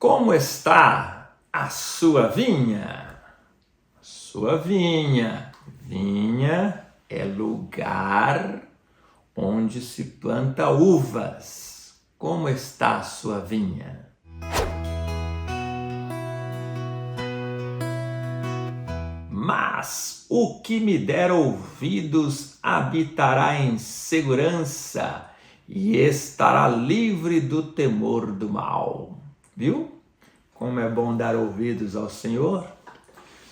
Como está a sua vinha? Sua vinha. Vinha é lugar onde se planta uvas. Como está a sua vinha? Mas o que me der ouvidos habitará em segurança e estará livre do temor do mal. Viu? Como é bom dar ouvidos ao Senhor?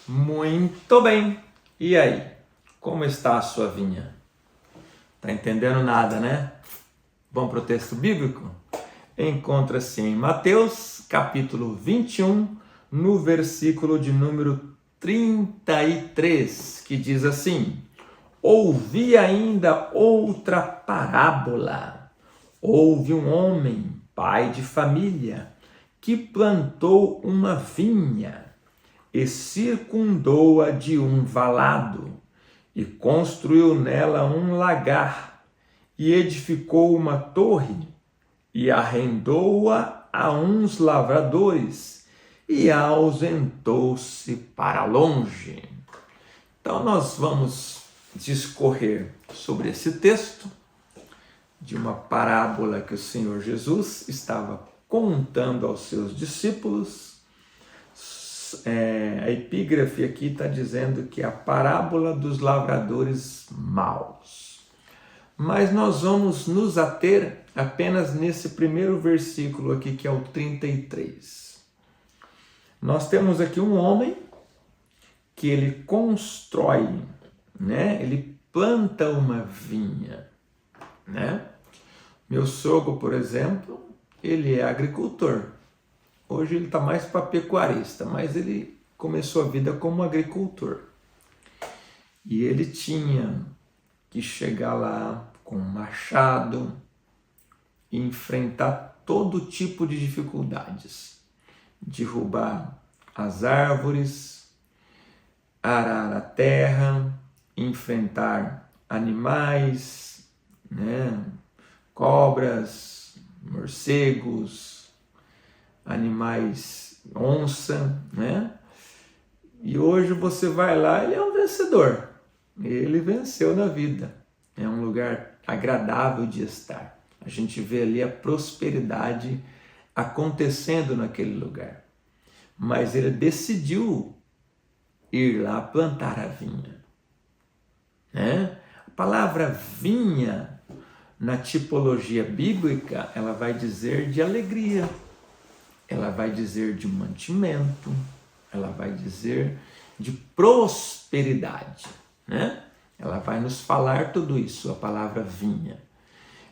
Muito bem. E aí? Como está a sua vinha? Tá entendendo nada, né? Vamos para o texto bíblico? Encontra-se em Mateus, capítulo 21, no versículo de número 33, que diz assim: ouvi ainda outra parábola. Houve um homem, pai de família, que plantou uma vinha e circundou-a de um valado e construiu nela um lagar e edificou uma torre e arrendou-a a uns lavradores e ausentou-se para longe. Então nós vamos discorrer sobre esse texto de uma parábola que o Senhor Jesus estava contando aos seus discípulos. A epígrafe aqui está dizendo que é a parábola dos lavradores maus. Mas nós vamos nos ater apenas nesse primeiro versículo aqui, que é o 33. Nós temos aqui um homem que ele constrói, né? Ele planta uma vinha, né? Meu sogro, por exemplo, ele é agricultor. Hoje ele está mais para pecuarista, mas ele começou a vida como agricultor. E ele tinha que chegar lá com um machado e enfrentar todo tipo de dificuldades. Derrubar as árvores, arar a terra, enfrentar animais, né? Cobras, morcegos, animais, onça, né? E hoje você vai lá, ele é um vencedor. Ele venceu na vida. É um lugar agradável de estar. A gente vê ali a prosperidade acontecendo naquele lugar. Mas ele decidiu ir lá plantar a vinha, né? A palavra vinha, na tipologia bíblica, ela vai dizer de alegria, ela vai dizer de mantimento, ela vai dizer de prosperidade, né? Ela vai nos falar tudo isso, a palavra vinha.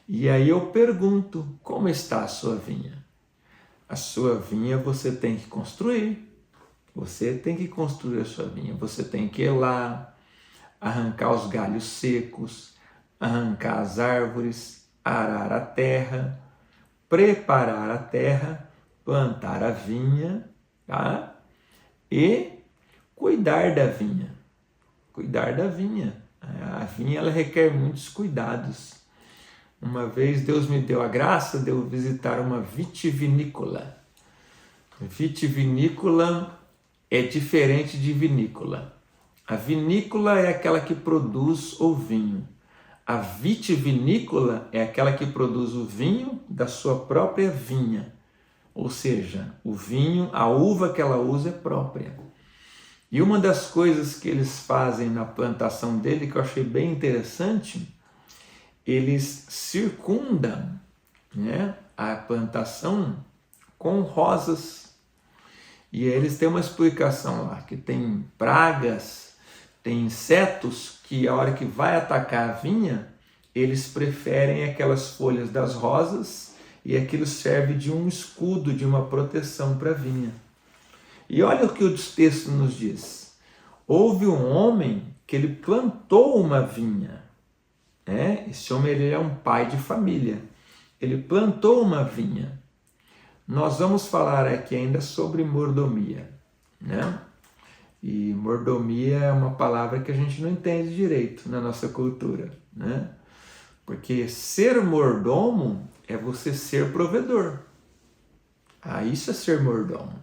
E aí eu pergunto, como está a sua vinha? A sua vinha você tem que construir. Você tem que construir a sua vinha. Você tem que ir lá, arrancar os galhos secos, arrancar as árvores, arar a terra, preparar a terra, plantar a vinha, tá? E cuidar da vinha. Cuidar da vinha. A vinha ela requer muitos cuidados. Uma vez Deus me deu a graça de eu visitar uma vitivinícola. Vitivinícola é diferente de vinícola. A vinícola é aquela que produz o vinho. A vitivinícola é aquela que produz o vinho da sua própria vinha. Ou seja, o vinho, a uva que ela usa é própria. E uma das coisas que eles fazem na plantação dele, que eu achei bem interessante, eles circundam, né, a plantação com rosas. E aí eles têm uma explicação lá, que tem pragas, tem insetos que a hora que vai atacar a vinha, eles preferem aquelas folhas das rosas e aquilo serve de um escudo, de uma proteção para a vinha. E olha o que o texto nos diz. Houve um homem que ele plantou uma vinha. Né? Esse homem ele é um pai de família. Ele plantou uma vinha. Nós vamos falar aqui ainda sobre mordomia, né? E mordomia é uma palavra que a gente não entende direito na nossa cultura, né? Porque ser mordomo é você ser provedor. Isso é ser mordomo,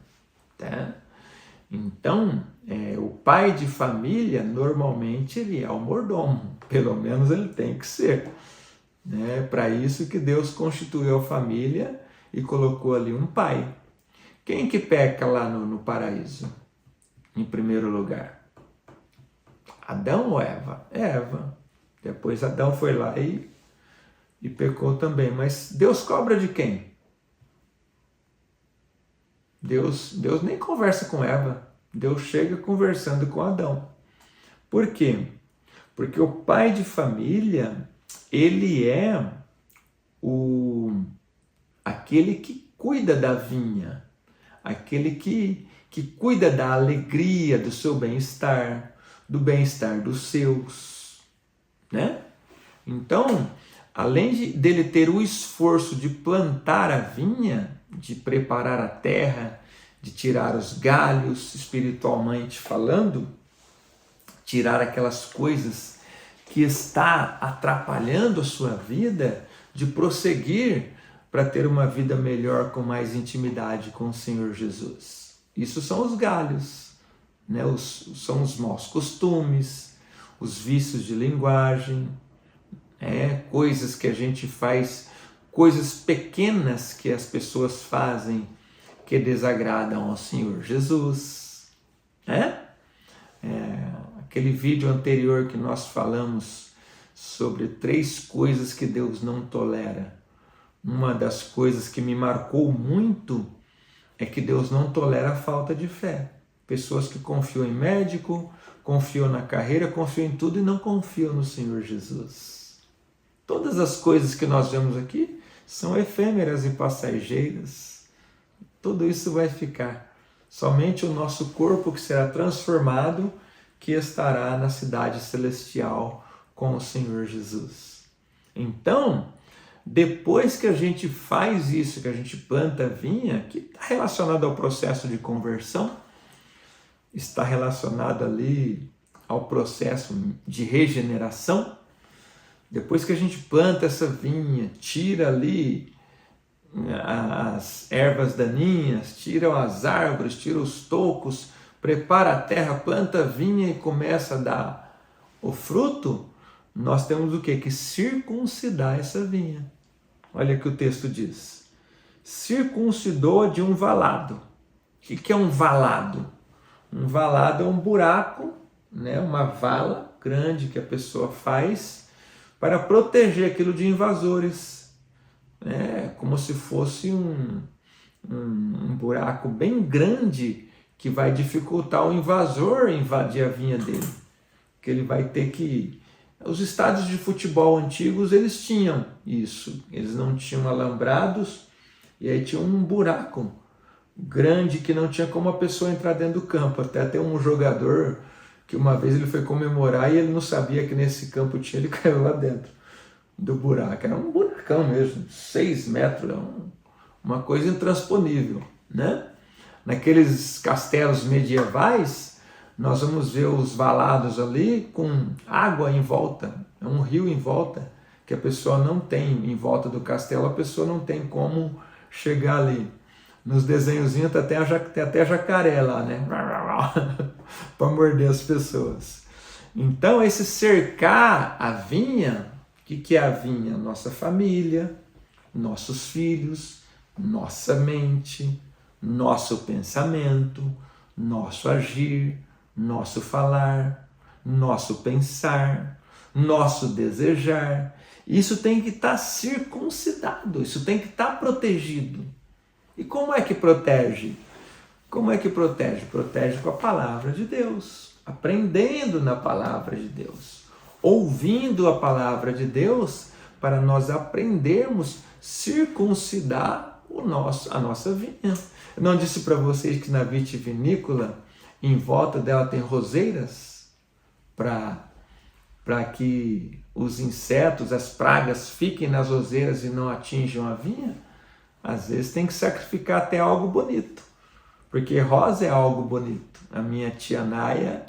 tá? Então, o pai de família, normalmente, ele é o mordomo. Pelo menos ele tem que ser. Né? Para isso que Deus constituiu a família e colocou ali um pai. Quem que peca lá no paraíso? Em primeiro lugar? Adão ou Eva? Eva. Depois Adão foi lá e pecou também. Mas Deus cobra de quem? Deus nem conversa com Eva. Deus chega conversando com Adão. Por quê? Porque o pai de família, ele é aquele que cuida da vinha, aquele que cuida da alegria, do seu bem-estar, do bem-estar dos seus, né? Então, além dele ter o esforço de plantar a vinha, de preparar a terra, de tirar os galhos, espiritualmente falando, tirar aquelas coisas que está atrapalhando a sua vida, de prosseguir para ter uma vida melhor com mais intimidade com o Senhor Jesus. Isso são os galhos, né? São os maus costumes, os vícios de linguagem, coisas que a gente faz, coisas pequenas que as pessoas fazem que desagradam ao Senhor Jesus. Aquele vídeo anterior que nós falamos sobre 3 coisas que Deus não tolera. Uma das coisas que me marcou muito é que Deus não tolera a falta de fé. Pessoas que confiam em médico, confiam na carreira, confiam em tudo e não confiam no Senhor Jesus. Todas as coisas que nós vemos aqui são efêmeras e passageiras. Tudo isso vai ficar. Somente o nosso corpo que será transformado, que estará na cidade celestial com o Senhor Jesus. Então, depois que a gente faz isso, que a gente planta a vinha, que está relacionado ao processo de conversão, está relacionado ali ao processo de regeneração, depois que a gente planta essa vinha, tira ali as ervas daninhas, tira as árvores, tira os tocos, prepara a terra, planta a vinha e começa a dar o fruto, nós temos o quê? Que circuncidar essa vinha. Olha o que o texto diz. Circuncidou de um valado. O que é um valado? Um valado é um buraco, né? Uma vala grande que a pessoa faz para proteger aquilo de invasores. Como se fosse um buraco bem grande que vai dificultar o invasor invadir a vinha dele. Que ele vai ter que... Os estádios de futebol antigos, eles tinham isso. Eles não tinham alambrados e aí tinha um buraco grande que não tinha como a pessoa entrar dentro do campo. Até tem um jogador que uma vez ele foi comemorar e ele não sabia que nesse campo tinha, ele caiu lá dentro do buraco. Era um buracão mesmo, 6 metros, uma coisa intransponível, né? Naqueles castelos medievais, nós vamos ver os valados ali com água em volta, é um rio em volta, que a pessoa não tem, em volta do castelo, a pessoa não tem como chegar ali. Nos desenhozinhos tem até jacaré lá, né? Para morder as pessoas. Então, esse cercar a vinha, o que é a vinha? Nossa família, nossos filhos, nossa mente, nosso pensamento, nosso agir, nosso falar, nosso pensar, nosso desejar. Isso tem que estar circuncidado, isso tem que estar protegido. E como é que protege? Como é que protege? Protege com a palavra de Deus, aprendendo na palavra de Deus, ouvindo a palavra de Deus, para nós aprendermos a circuncidar a nossa vinha. Eu não disse para vocês que na vitivinícola, em volta dela tem roseiras, para que os insetos, as pragas fiquem nas roseiras e não atinjam a vinha? Às vezes tem que sacrificar até algo bonito, porque rosa é algo bonito. A minha tia Naia,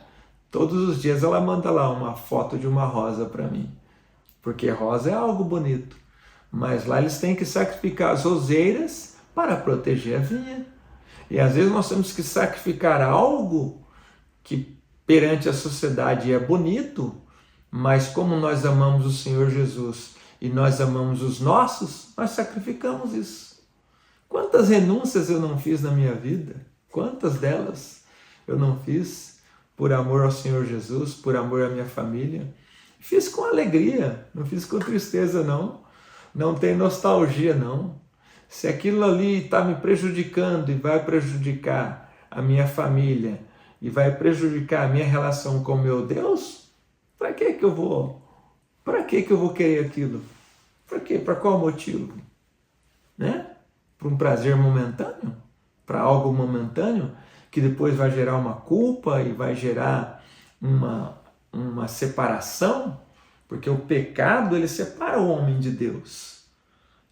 todos os dias ela manda lá uma foto de uma rosa para mim, porque rosa é algo bonito. Mas lá eles têm que sacrificar as roseiras para proteger a vinha. E às vezes nós temos que sacrificar algo que perante a sociedade é bonito, mas como nós amamos o Senhor Jesus e nós amamos os nossos, nós sacrificamos isso. Quantas renúncias eu não fiz na minha vida? Quantas delas eu não fiz por amor ao Senhor Jesus, por amor à minha família? Fiz com alegria, não fiz com tristeza não. Não tem nostalgia não. Se aquilo ali está me prejudicando e vai prejudicar a minha família e vai prejudicar a minha relação com meu Deus, para que eu vou? Para que eu vou querer aquilo? Para quê? Para qual motivo? Né? Para um prazer momentâneo? Para algo momentâneo que depois vai gerar uma culpa e vai gerar uma separação? Porque o pecado, ele separa o homem de Deus.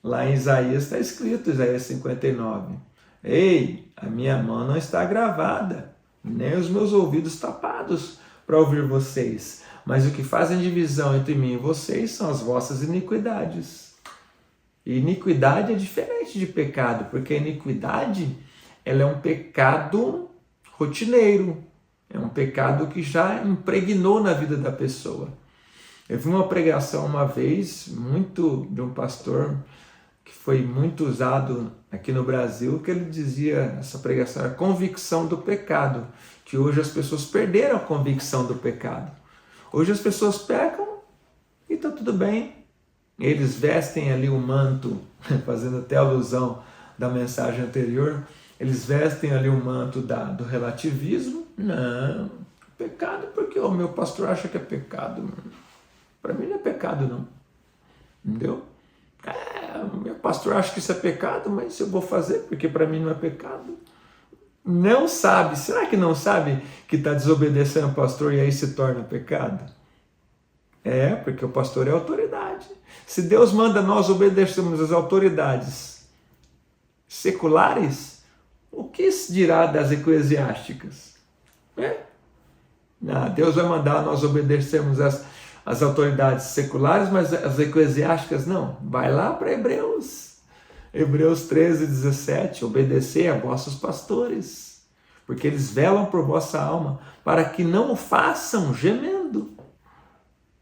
Lá em Isaías está escrito, Isaías 59. Ei, a minha mão não está gravada, nem os meus ouvidos tapados para ouvir vocês. Mas o que fazem divisão entre mim e vocês são as vossas iniquidades. E iniquidade é diferente de pecado, porque a iniquidade ela é um pecado rotineiro. É um pecado que já impregnou na vida da pessoa. Eu vi uma pregação uma vez, de um pastor que foi muito usado aqui no Brasil, que ele dizia, essa pregação era convicção do pecado, que hoje as pessoas perderam a convicção do pecado. Hoje as pessoas pecam e está tudo bem. Eles vestem ali o manto, fazendo até alusão da mensagem anterior, eles vestem ali o manto do relativismo. Não, pecado porque o meu pastor acha que é pecado. Para mim não é pecado não, entendeu? Meu pastor acha que isso é pecado, mas eu vou fazer porque para mim não é pecado. Não sabe, será que não sabe que está desobedecendo o pastor e aí se torna pecado? É, porque o pastor é autoridade. Se Deus manda nós obedecermos às autoridades seculares, o que se dirá das eclesiásticas? Deus vai mandar nós obedecermos às autoridades seculares, mas as eclesiásticas não. Vai lá para Hebreus 13, 17, obedecer a vossos pastores, porque eles velam por vossa alma, para que não o façam gemendo.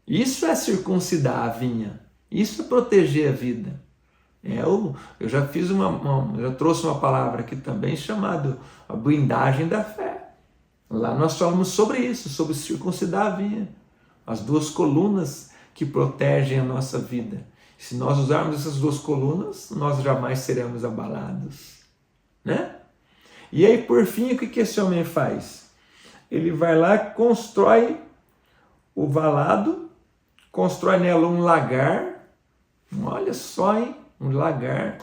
Isso é circuncidar a vinha, isso é proteger a vida. Eu já fiz já trouxe uma palavra aqui também chamada a blindagem da fé. Lá nós falamos sobre isso, sobre circuncidar a vinha, as duas colunas que protegem a nossa vida. Se nós usarmos essas duas colunas, nós jamais seremos abalados, né? E aí, por fim, o que esse homem faz? Ele vai lá, constrói o valado, constrói nela um lagar. Olha só, hein? Um lagar.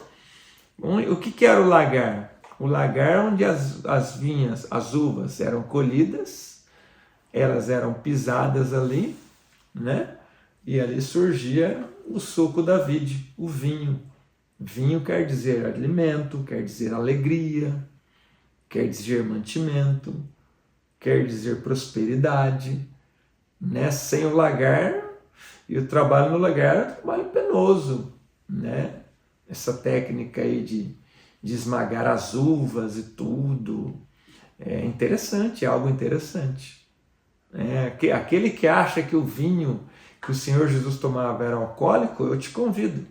O que era o lagar? O lagar onde as vinhas, as uvas eram colhidas, elas eram pisadas ali, né? E ali surgia o suco da vide, o vinho. Vinho quer dizer alimento, quer dizer alegria, quer dizer mantimento, quer dizer prosperidade, né? Sem o lagar, e o trabalho no lagar é um trabalho penoso, né? Essa técnica aí de esmagar as uvas e tudo, é interessante, é algo interessante. Aquele que acha que o vinho que o Senhor Jesus tomava era alcoólico, eu te convido,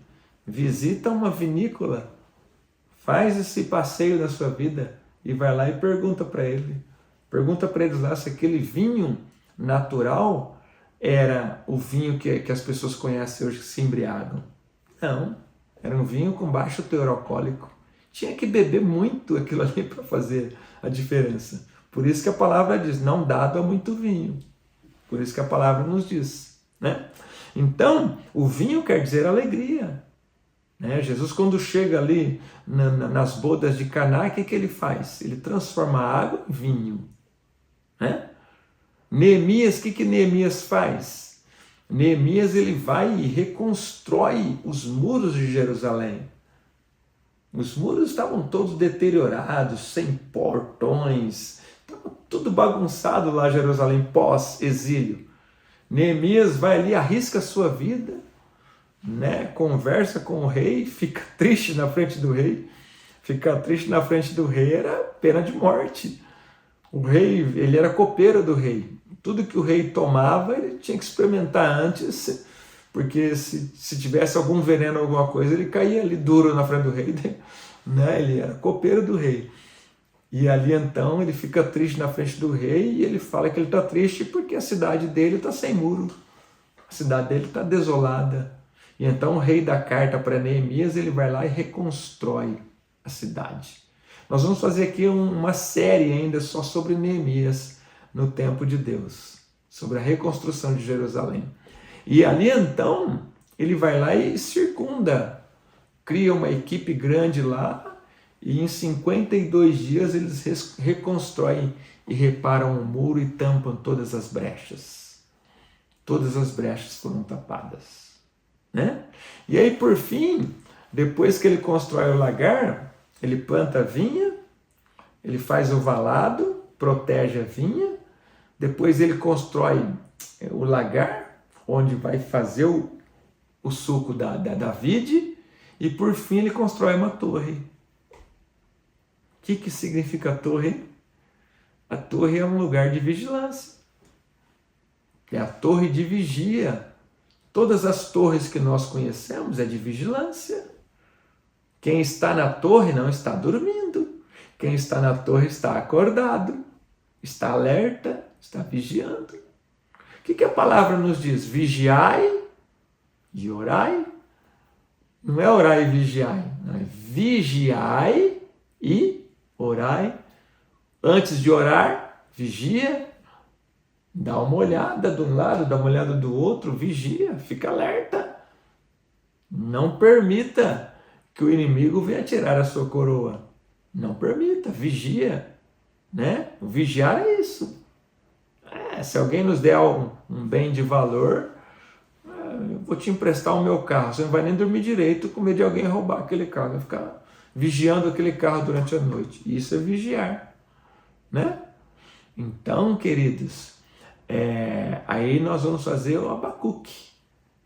visita uma vinícola, faz esse passeio na sua vida e vai lá e pergunta para eles lá se aquele vinho natural era o vinho que as pessoas conhecem hoje que se embriagam. Não, era um vinho com baixo teor alcoólico. Tinha que beber muito aquilo ali para fazer a diferença. Por isso que a palavra diz, não dado a muito vinho. Por isso que a palavra nos diz, né? Então, o vinho quer dizer alegria, né? Jesus, quando chega ali nas bodas de Caná, o que ele faz? Ele transforma a água em vinho, né? Neemias, o que Neemias faz? Neemias, ele vai e reconstrói os muros de Jerusalém. Os muros estavam todos deteriorados, sem portões, estava tudo bagunçado lá em Jerusalém pós-exílio. Neemias vai ali, arrisca a sua vida, né? Conversa com o rei, fica triste na frente do rei, Ficar triste na frente do rei era pena de morte. O rei, ele era copeiro do rei. Tudo que o rei tomava, ele tinha que experimentar antes, porque se tivesse algum veneno, alguma coisa, ele caía ali duro na frente do rei, né? Ele era copeiro do rei. E ali então ele fica triste na frente do rei e ele fala que ele está triste porque a cidade dele está sem muro, a cidade dele está desolada. E então o rei dá carta para Neemias, ele vai lá e reconstrói a cidade. Nós vamos fazer aqui uma série ainda só sobre Neemias no tempo de Deus, sobre a reconstrução de Jerusalém. E ali então ele vai lá e circunda, cria uma equipe grande lá, e em 52 dias eles reconstroem e reparam o muro e tampam todas as brechas. Todas as brechas foram tapadas, né? E aí, por fim, depois que ele constrói o lagar, ele planta a vinha, ele faz o valado, protege a vinha, depois ele constrói o lagar, onde vai fazer o suco da vide, e por fim ele constrói uma torre. O que significa a torre? A torre é um lugar de vigilância. É a torre de vigia. Todas as torres que nós conhecemos é de vigilância. Quem está na torre não está dormindo. Quem está na torre está acordado, está alerta, está vigiando. O que a palavra nos diz? Vigiai e orai. Não é orai e vigiai, não é vigiai e orai. Antes de orar, vigia, dá uma olhada de um lado, dá uma olhada do outro, vigia, fica alerta. Não permita que o inimigo venha tirar a sua coroa. Não permita, vigia, né? O vigiar é isso. Se alguém nos der um bem de valor, eu vou te emprestar o meu carro. Você não vai nem dormir direito com medo de alguém roubar aquele carro, vai ficar vigiando aquele carro durante a noite. Isso é vigiar, né? Então, queridos, aí nós vamos fazer o Abacuque.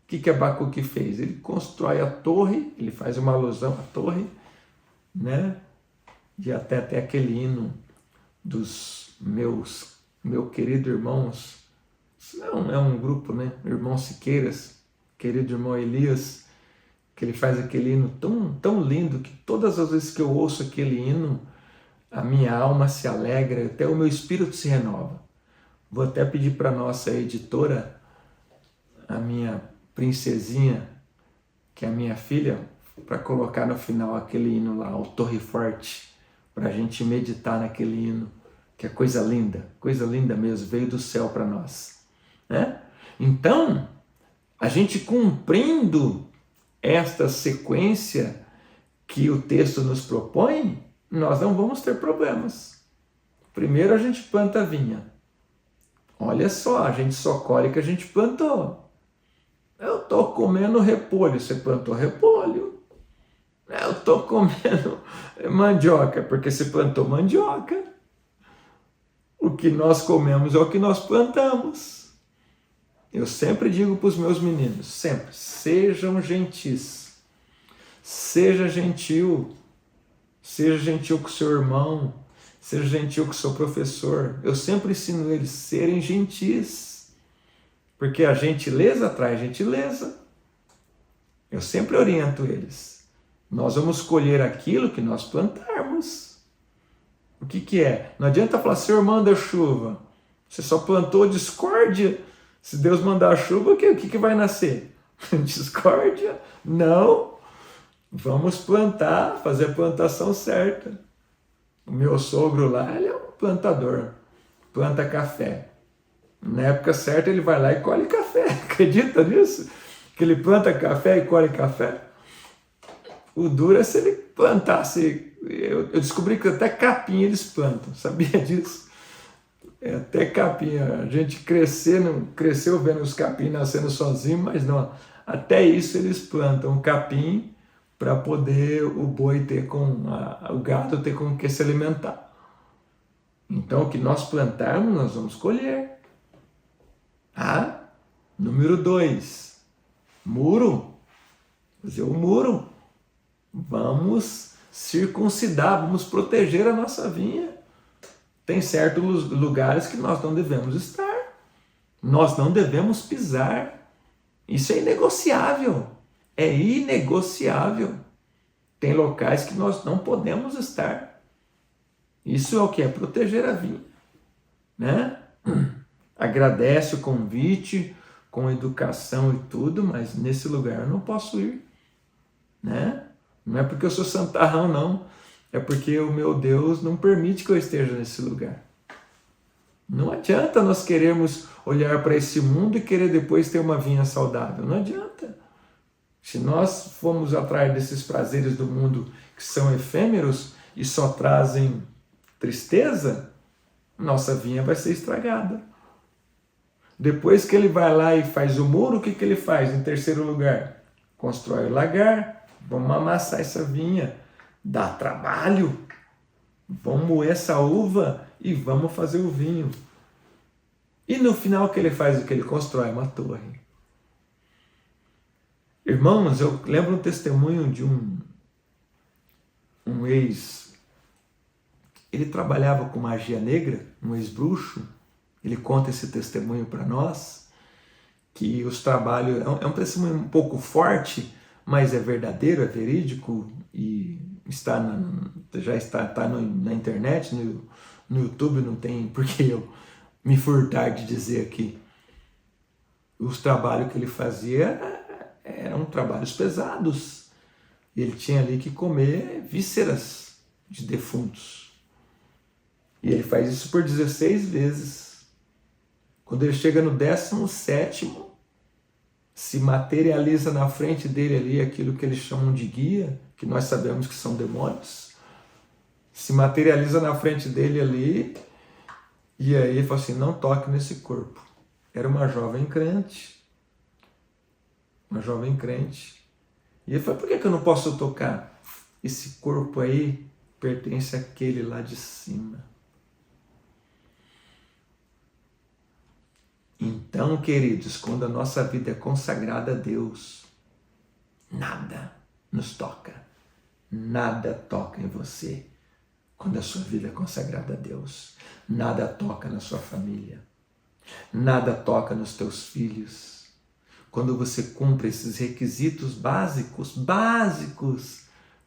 O que Abacuque fez? Ele constrói a torre, ele faz uma alusão à torre, né? E até aquele hino dos meu querido irmãos, não é um grupo, né? Irmão Siqueiras, querido irmão Elias, que ele faz aquele hino tão lindo que todas as vezes que eu ouço aquele hino, a minha alma se alegra, até o meu espírito se renova. Vou até pedir para a nossa editora, a minha princesinha, que é a minha filha, para colocar no final aquele hino lá, o Torre Forte, para a gente meditar naquele hino, que é coisa linda mesmo, veio do céu para nós, né? Então, a gente cumprindo esta sequência que o texto nos propõe, nós não vamos ter problemas. Primeiro a gente planta a vinha. Olha só, a gente só colhe o que a gente plantou. Eu estou comendo repolho, você plantou repolho. Eu estou comendo mandioca, porque você plantou mandioca. O que nós comemos é o que nós plantamos. Eu sempre digo para os meus meninos, sempre, sejam gentis. Seja gentil com o seu irmão, seja gentil com o seu professor. Eu sempre ensino eles a serem gentis, porque a gentileza atrai gentileza. Eu sempre oriento eles. Nós vamos colher aquilo que nós plantarmos. O que é? Não adianta falar, Senhor, manda chuva. Você só plantou discórdia. Se Deus mandar a chuva, o que vai nascer? Discórdia? Não. Vamos plantar, fazer a plantação certa. O meu sogro lá, ele é um plantador. Planta café. Na época certa ele vai lá e colhe café. Acredita nisso? Que ele planta café e colhe café? O duro é se ele plantasse. Eu descobri que até capim eles plantam. Sabia disso? Até capim. A gente cresceu vendo os capim nascendo sozinho, mas não. Até isso eles plantam capim para poder o boi ter o gado ter com que se alimentar. Então o que nós plantarmos, nós vamos colher. Número 2, muro. Fazer o muro. Vamos circuncidar, vamos proteger a nossa vinha. Tem certos lugares que nós não devemos estar. Nós não devemos pisar. Isso é inegociável. É inegociável. Tem locais que nós não podemos estar. Isso é o que? É proteger a vinha. Né? Agradece o convite, com educação e tudo, mas nesse lugar eu não posso ir. Né? Não é porque eu sou santarrão, não. É porque o meu Deus não permite que eu esteja nesse lugar. Não adianta nós querermos olhar para esse mundo e querer depois ter uma vinha saudável. Não adianta. Se nós formos atrás desses prazeres do mundo que são efêmeros e só trazem tristeza, nossa vinha vai ser estragada. Depois que ele vai lá e faz o muro, o que ele faz em terceiro lugar? Constrói o lagar, vamos amassar essa vinha, dá trabalho, vamos moer essa uva e vamos fazer o vinho. E no final o que ele faz? O que ele constrói? Uma torre. Irmãos, eu lembro um testemunho de um ex, ele trabalhava com magia negra, um ex-bruxo, ele conta esse testemunho para nós, que os trabalhos, é um testemunho um pouco forte, mas é verdadeiro, é verídico, e já está na internet, no YouTube, não tem por que eu me furtar de dizer aqui. Os trabalhos que ele fazia eram trabalhos pesados. Ele tinha ali que comer vísceras de defuntos. E ele faz isso por 16 vezes. Quando ele chega no 17º, se materializa na frente dele ali aquilo que eles chamam de guia, que nós sabemos que são demônios. Se materializa na frente dele ali, e aí ele fala assim, não toque nesse corpo. Era uma jovem crente. Uma jovem crente. E ele falou, por que eu não posso tocar? Esse corpo aí pertence àquele lá de cima. Então, queridos, quando a nossa vida é consagrada a Deus, nada nos toca. Nada toca em você quando a sua vida é consagrada a Deus. Nada toca na sua família. Nada toca nos teus filhos. Quando você cumpre esses requisitos básicos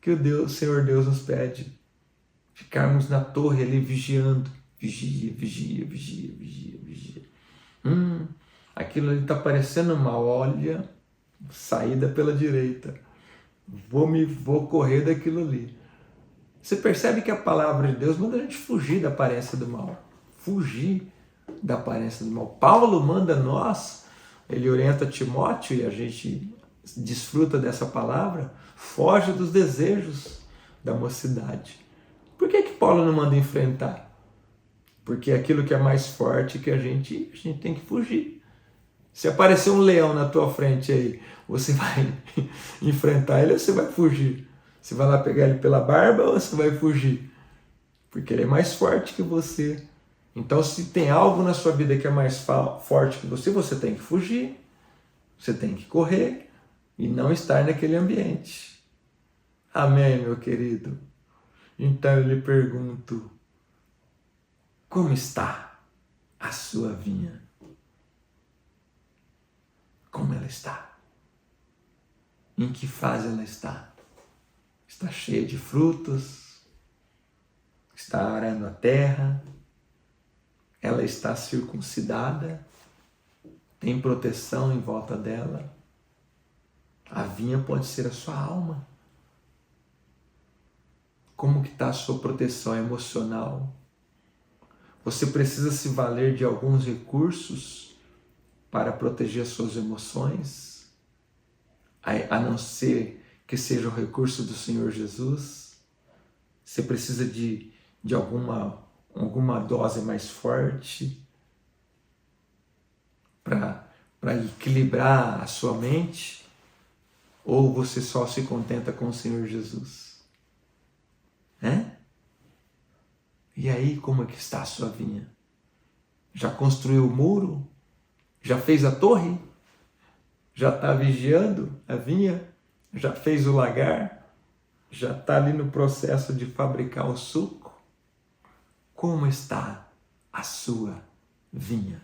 que o Senhor Deus nos pede. Ficarmos na torre ali vigiando. Vigia, vigia, vigia, vigia, vigia. Aquilo ali está parecendo mal, olha, saída pela direita. Vou correr daquilo ali. Você percebe que a palavra de Deus manda a gente fugir da aparência do mal. Fugir da aparência do mal. Paulo manda nós, ele orienta Timóteo e a gente desfruta dessa palavra, foge dos desejos da mocidade. Por que Paulo não manda enfrentar? Porque é aquilo que é mais forte que a gente tem que fugir. Se aparecer um leão na tua frente aí, você vai enfrentar ele ou você vai fugir? Você vai lá pegar ele pela barba ou você vai fugir? Porque ele é mais forte que você. Então, se tem algo na sua vida que é mais forte que você tem que fugir. Você tem que correr e não estar naquele ambiente. Amém, meu querido? Então eu lhe pergunto, como está a sua vinha? Como ela está? Em que fase ela está? Está cheia de frutos? Está arando a terra? Ela está circuncidada? Tem proteção em volta dela? A vinha pode ser a sua alma. Como que está a sua proteção emocional? Você precisa se valer de alguns recursos para proteger as suas emoções, a não ser que seja o recurso do Senhor Jesus. Você precisa de alguma dose mais forte para equilibrar a sua mente, ou você só se contenta com o Senhor Jesus? E aí, como é que está a sua vinha? Já construiu o muro? Já fez a torre? Já está vigiando a vinha? Já fez o lagar? Já está ali no processo de fabricar o suco? Como está a sua vinha?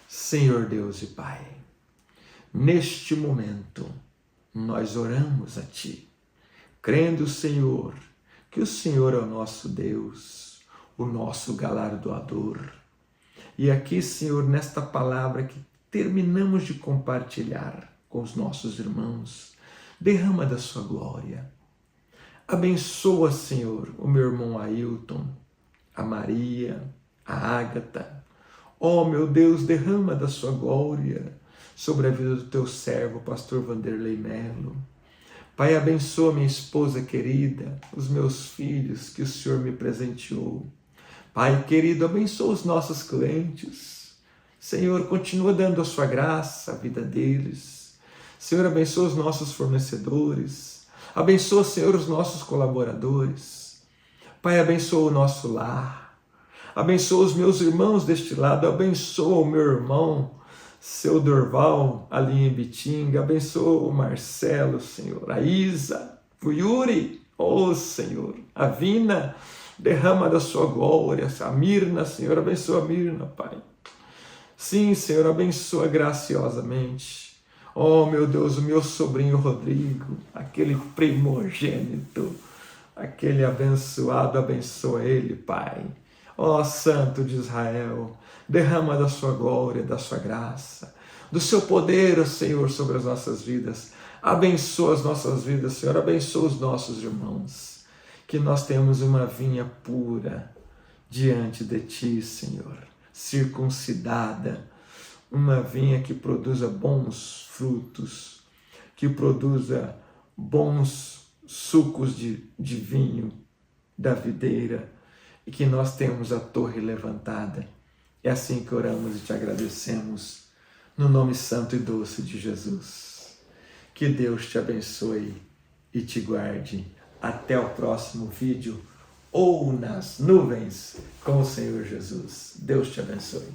Senhor Deus e Pai, neste momento nós oramos a Ti, crendo, Senhor, que o Senhor é o nosso Deus, o nosso galardoador. E aqui, Senhor, nesta palavra que terminamos de compartilhar com os nossos irmãos, derrama da sua glória. Abençoa, Senhor, o meu irmão Ailton, a Maria, a Ágata. Oh, meu Deus, derrama da sua glória sobre a vida do teu servo, pastor Vanderlei Melo. Pai, abençoa minha esposa querida, os meus filhos que o Senhor me presenteou. Pai querido, abençoa os nossos clientes. Senhor, continua dando a sua graça à vida deles. Senhor, abençoa os nossos fornecedores. Abençoa, Senhor, os nossos colaboradores. Pai, abençoa o nosso lar. Abençoa os meus irmãos deste lado. Abençoa o meu irmão, seu Dorval, ali em Bitinga. Abençoa o Marcelo, Senhor. A Isa, o Yuri, oh, Senhor. A Vina, derrama da sua glória. A Mirna, Senhor, abençoa a Mirna, Pai. Sim, Senhor, abençoa graciosamente. Oh, meu Deus, o meu sobrinho Rodrigo, aquele primogênito, aquele abençoado, abençoa ele, Pai. Ó Santo de Israel, derrama da sua glória, da sua graça, do seu poder, Senhor, sobre as nossas vidas. Abençoa as nossas vidas, Senhor, abençoa os nossos irmãos. Que nós tenhamos uma vinha pura diante de Ti, Senhor, circuncidada, uma vinha que produza bons frutos, que produza bons sucos de vinho da videira, e que nós tenhamos a torre levantada. É assim que oramos e te agradecemos, no nome santo e doce de Jesus. Que Deus te abençoe e te guarde. Até o próximo vídeo, ou nas nuvens com o Senhor Jesus. Deus te abençoe.